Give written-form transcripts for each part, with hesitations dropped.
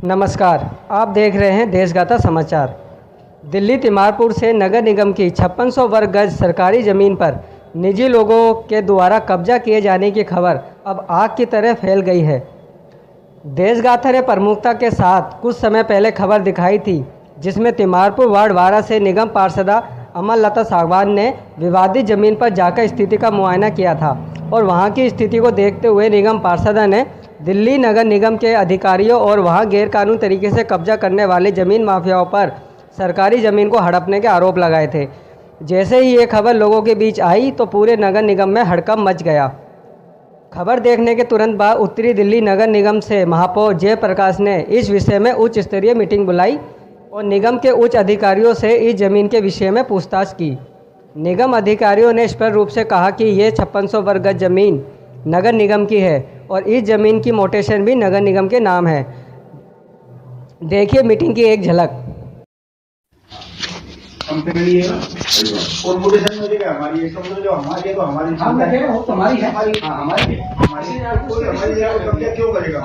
नमस्कार, आप देख रहे हैं देशगाथा समाचार। दिल्ली तिमारपुर से नगर निगम की 5600 वर्ग गज सरकारी ज़मीन पर निजी लोगों के द्वारा कब्जा किए जाने की खबर अब आग की तरह फैल गई है। देशगाथा ने प्रमुखता के साथ कुछ समय पहले खबर दिखाई थी, जिसमें तिमारपुर वार्ड 12 से निगम पार्षदा अमरलता सागवान ने विवादित ज़मीन पर जाकर स्थिति का मुआयना किया था और वहां की स्थिति को देखते हुए निगम पार्षदा ने दिल्ली नगर निगम के अधिकारियों और वहां गैरकानूनी तरीके से कब्जा करने वाले ज़मीन माफियाओं पर सरकारी ज़मीन को हड़पने के आरोप लगाए थे। जैसे ही ये खबर लोगों के बीच आई तो पूरे नगर निगम में हड़कंप मच गया। खबर देखने के तुरंत बाद उत्तरी दिल्ली नगर निगम से महापौर जयप्रकाश ने इस विषय में उच्च स्तरीय मीटिंग बुलाई और निगम के उच्च अधिकारियों से इस ज़मीन के विषय में पूछताछ की। निगम अधिकारियों ने स्पष्ट रूप से कहा कि ये 5600 वर्ग गज ज़मीन नगर निगम की है और इस ज़मीन की मोटेशन भी नगर निगम के नाम है। देखिए मीटिंग की एक झलक। कंपनी है और मोटेशन में क्या हमारी एक समझो जो हमारी है तो हमारी वो तुम्हारी है हमारी कोई हमारी जगह पर कब्जा क्यों करेगा?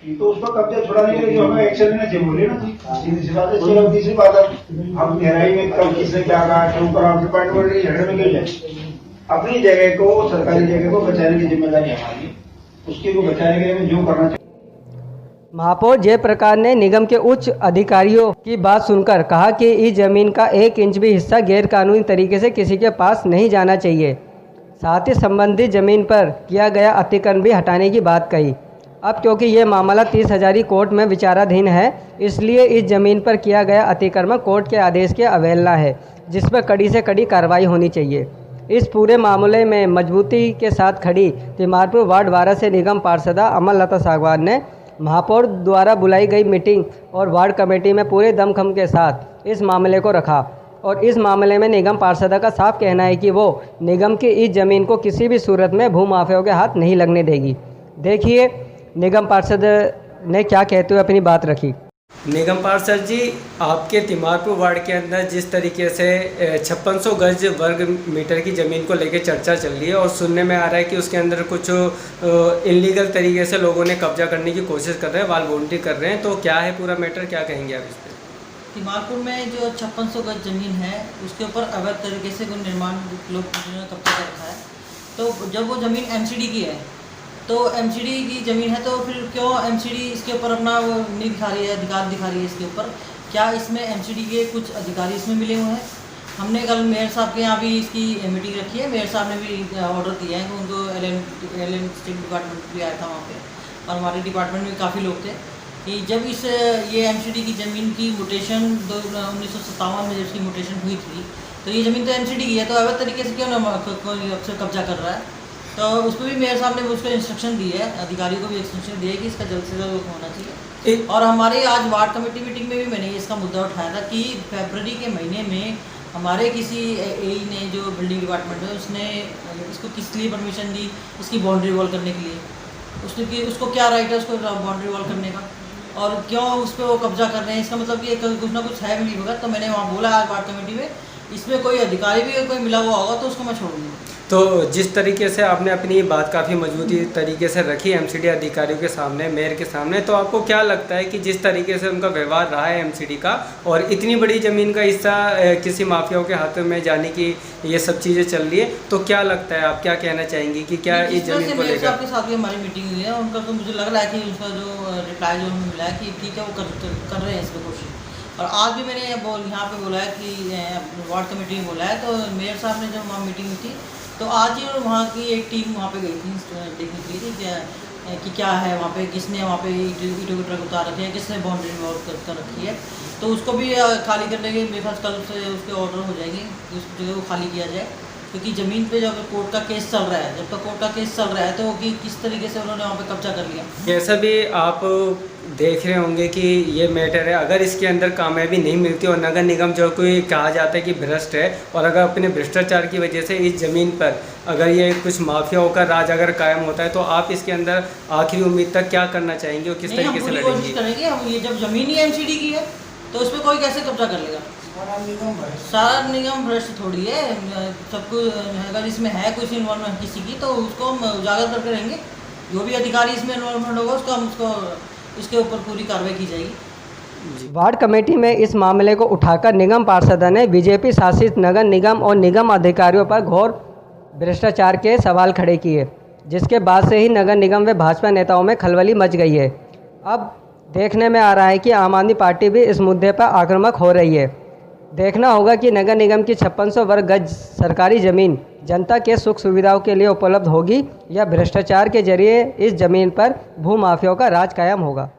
तो उसको कब्जा छुड़ाने के लिए जो हमें एक्शन लेना चाहिए बोले ना, सीधी सी बात है। तीसरी बात है, हम गहराई में कब किसने क्या कहा क्यों करा डिपार्टमेंट के झगड़े में क्यों जाए? अपनी जगह को, सरकारी जगह को बचाने की जिम्मेदारी हमारी है, उसकी को बचाने के लिए जो करना चाहिए। महापौर जयप्रकाश ने निगम के उच्च अधिकारियों की बात सुनकर कहा कि इस जमीन का 1 इंच भी हिस्सा गैरकानूनी तरीके से किसी के पास नहीं जाना चाहिए। साथ ही संबंधित जमीन पर किया गया अतिक्रमण भी हटाने की बात कही। अब क्योंकि ये मामला 30 हजारी कोर्ट में विचाराधीन है, इसलिए इस जमीन पर किया गया अतिक्रमण कोर्ट के आदेश की अवहेलना है, जिस पर कड़ी से कड़ी कार्रवाई होनी चाहिए। इस पूरे मामले में मजबूती के साथ खड़ी तिमारपुर वार्ड 12 से निगम पार्षदा अमरलता सागवान ने महापौर द्वारा बुलाई गई मीटिंग और वार्ड कमेटी में पूरे दमखम के साथ इस मामले को रखा और इस मामले में निगम पार्षदा का साफ कहना है कि वो निगम की इस ज़मीन को किसी भी सूरत में भूमाफियाओं के हाथ नहीं लगने देगी। देखिए निगम पार्षद ने क्या कहते हुए अपनी बात रखी। निगम पार्षद जी, आपके तिमारपुर वार्ड के अंदर जिस तरीके से 5600 गज वर्ग मीटर की ज़मीन को लेकर चर्चा चल रही है और सुनने में आ रहा है कि उसके अंदर कुछ इलीगल तरीके से लोगों ने कब्जा करने की कोशिश कर रहे हैं, वाल बाउंड्री कर रहे हैं, तो क्या है पूरा मैटर, क्या कहेंगे आप इस पर? तिमारपुर में जो 5600 गज जमीन है उसके ऊपर अवैध तरीके से कोई निर्माण लोग कब्जा कर रखा है। तो जब वो ज़मीन एमसीडी की है तो एमसीडी की ज़मीन है तो फिर क्यों एमसीडी इसके ऊपर अपना वो नहीं दिखा रही है, अधिकार दिखा रही है इसके ऊपर? क्या इसमें एमसीडी के कुछ अधिकारी इसमें मिले हुए हैं? हमने कल मेयर साहब के यहाँ भी इसकी मीटिंग रखी है। मेयर साहब ने भी ऑर्डर दिया है कि उनको एल स्टेट डिपार्टमेंट भी आया था वहाँ पे और हमारे डिपार्टमेंट में काफ़ी लोग थे कि जब ये एमसीडी की ज़मीन की मोटेशन 1957 में जब इसकी मोटेशन हुई थी तो ये ज़मीन तो एमसीडी की है, तो अवैध तरीके से क्यों ना कोई अफसर कब्जा कर रहा है? तो उस पर भी मेयर साहब ने उसको इंस्ट्रक्शन दी है, अधिकारियों को भी इंस्ट्रक्शन दिया है कि इसका जल्द से जल्द होना चाहिए। और हमारे आज वार्ड कमेटी मीटिंग में भी मैंने इसका मुद्दा उठाया था कि फरवरी के महीने में हमारे किसी एई ने, जो बिल्डिंग डिपार्टमेंट है, उसने इसको किस लिए परमिशन दी, इसकी बाउंड्री वॉल करने के लिए। उसको क्या राइट है उसको बाउंड्री वॉल करने का, और क्यों उस पर वो कब्जा कर रहे हैं? इसका मतलब कि कुछ ना कुछ है मिली भगत। तो मैंने वहाँ बोला आज वार्ड कमेटी में, इसमें कोई अधिकारी भी कोई मिला हुआ होगा तो उसको मैं छोड़ूंगा। तो जिस तरीके से आपने अपनी बात काफ़ी मजबूती तरीके से रखी एमसीडी अधिकारियों के सामने, मेयर के सामने, तो आपको क्या लगता है कि जिस तरीके से उनका व्यवहार रहा है एमसीडी का और इतनी बड़ी ज़मीन का हिस्सा किसी माफियाओं के हाथों में जाने की ये सब चीज़ें चल रही है, तो क्या लगता है, आप क्या कहना चाहेंगी कि क्या इस ज़मीन को लेकर? आपके साथ भी हमारी मीटिंग हुई है, उनका तो मुझे लग रहा है कि उसका जो रिप्लाई जो हमें मिला है कि ठीक है वो कर रहे हैं इस पर कोशिश। और आज भी मैंने यहाँ पे बोला है कि वार्ड कमेटी में बोला है, तो मेयर साहब ने जब वहाँ मीटिंग हुई थी तो आज ही वहाँ की एक टीम वहाँ पे गई थी देखने के लिए कि क्या है वहाँ पे, किसने वहाँ पे ईटों के ट्रक उतार रखे हैं, किसने बाउंड्री वॉल कर रखी है। तो उसको भी खाली करने के मेरे पास कल से उसके ऑर्डर हो जाएंगे कि उस जगह को खाली किया जाए, क्योंकि ज़मीन पे जब कोर्ट का केस चल रहा है, जब तक कोर्ट का केस चल रहा है तो कि किस तरीके से उन्होंने वहाँ पे कब्जा कर लिया। जैसा भी आप देख रहे होंगे कि ये मैटर है, अगर इसके अंदर कामयाबी नहीं मिलती और नगर निगम जो कोई कहा जाता है कि भ्रष्ट है, और अगर अपने भ्रष्टाचार की वजह से इस ज़मीन पर अगर ये कुछ माफियाओं का राज अगर कायम होता है, तो आप इसके अंदर आखिरी उम्मीद तक क्या करना चाहेंगे और किस तरीके से लड़ेंगे? हम ये जब ज़मीन ही एमसीडी की है तो उस पर कोई कैसे कब्जा कर लेगा? सारा निगम भ्रष्ट थोड़ी है। सब कुछ अगर इसमें है कुछ इन्वॉल्वमेंट किसी की तो उसको हम उजागर करके रहेंगे। जो भी अधिकारी इसमें इन्वॉल्वमेंट होगा उसको हम उसको उसके ऊपर पूरी कार्रवाई की जाएगी। वार्ड कमेटी में इस मामले को उठाकर निगम पार्षदों ने बीजेपी शासित नगर निगम और निगम अधिकारियों पर घोर भ्रष्टाचार के सवाल खड़े किए, जिसके बाद से ही नगर निगम व भाजपा नेताओं में खलबली मच गई है। अब देखने में आ रहा है कि आम आदमी पार्टी भी इस मुद्दे पर आक्रामक हो रही है। देखना होगा कि नगर निगम की 5600 वर्ग गज सरकारी ज़मीन जनता के सुख सुविधाओं के लिए उपलब्ध होगी या भ्रष्टाचार के जरिए इस ज़मीन पर भूमाफियाओं का राज कायम होगा।